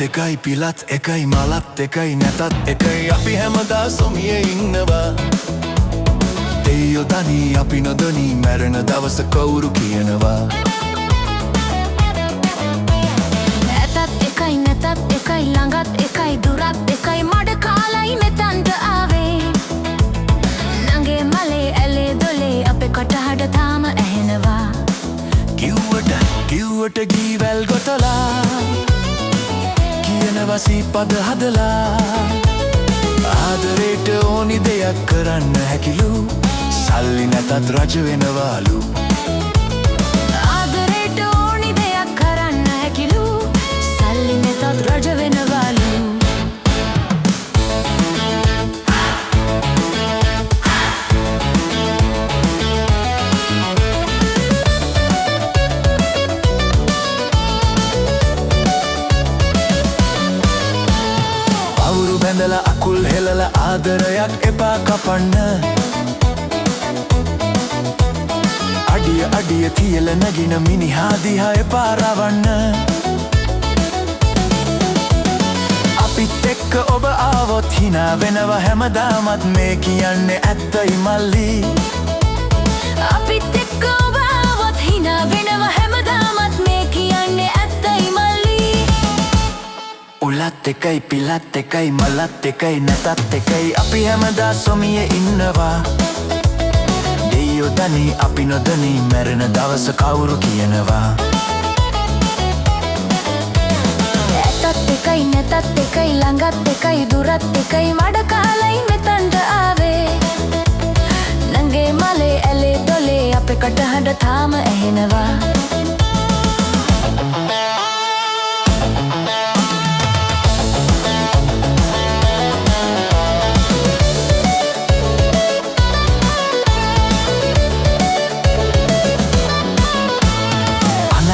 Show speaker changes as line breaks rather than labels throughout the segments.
එකයි පිලත් එකයි මලත් එකයි නැතත් එකයි අපි හැමදා සොමියේ ඉන්නවා දෙයියෝ දනී අපි නොදනී මැරෙන දවස කවුරු කියනවා
ඇතත් එකයි නැතත් එකයි ළඟත් එකයි දුරත් එකයි මඩ කාලයි මෙතන්ට ආවේ නංගේ මලේ ඇලේ දොලේ අපේ කටහඬ තාම ඇහෙනවා
කිව්වට ගීවැල් ගොතලා වසීපද හදලා ආදරේට ඕනි දෙයක් කරන්න හැකිලු සල්ලි නැතත් රජ වෙනවාලු
ආදරේට ඕනි දෙයක් කරන්න හැකිලු සල්ලි නැතත් රජ වෙනවාලු
බැඳලා අකුල් හෙලලා ආදරයක් එපා කපන්න අඩිය තියල නැගින මිනිහා දිහා එපා රවන්න අපිත් එක්ක ඔබ ආවොත් හිනා වෙනවා හැමදාමත් මේ කියන්නේ ඇත්තයි මල්ලි
අපිත් එක්ක ඔබ ආවොත් හිනා වෙනවා හැමදාමත් මේ කියන්නේ ඇත්තයි මල්ලි
උලත් එකයි පිලත් එකයි මලත් එකයි නැතත් එකයි අපි හැමදා සොමියේ ඉන්නවා දෙයියෝ දනී අපි නොදනී මැරෙන දවස කවුරු කියනවා
ඇතත් එකයි නැතත් එකයි ළඟත් එකයි දුරත් එකයි මඩ කාලයි මෙතන්ට ආවේ නංගේ මලේ ඇලේ දොලේ අපේ කටහඬ තාම ඇහෙනවා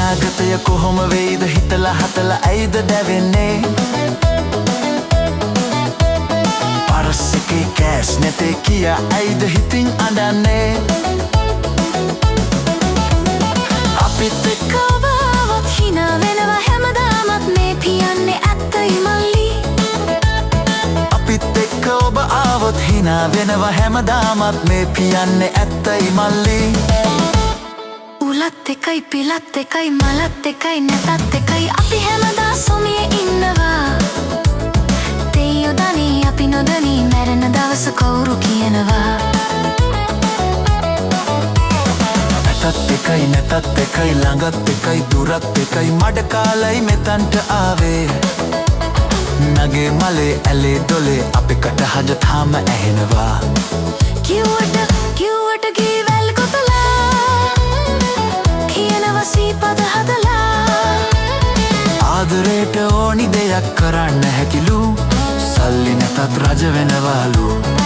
අනාගතය කොහොම වෙයිද හිතලා හතලා ඇයිද දැවෙන්නේ පරස් එකේ කෑස් නැතේ කියා ඇයිද හිතින් අඬන්නේ
අපිත් එක්ක ඔබ ආවොත් හිනා වෙනවා හැමදාමත් මේ කියන්නේ ඇත්තයි මල්ලි
අපිත් එක්ක ඔබ ආවොත් හිනා වෙනවා හැමදාමත් මේ කියන්නේ ඇත්තයි මල්ලි
උලත් එකයි පිලත් එකයි මලත් එකයි නැතත් එකයි අපි හැමදා සොමියේ ඉන්නවා දෙයියෝ දනී අපි නොදනී මැරෙන දවස කවුරු කියනවා
ඇතත් එකයි නැතත් එකයි ළඟත් එකයි දුරත් එකයි මඩ කාලයි මෙතන්ට ආවේ නගේ මලේ ඇලේ දොලේ අපේ කටහඬ තාම ඇහෙනවා
කිව්වට ගීවැල් ගොතලා වසීපද හදලා
ආදරේට ඕනි දෙයක් කරන්න හැකිලු සල්ලි නැතත් රජ වෙනවාලු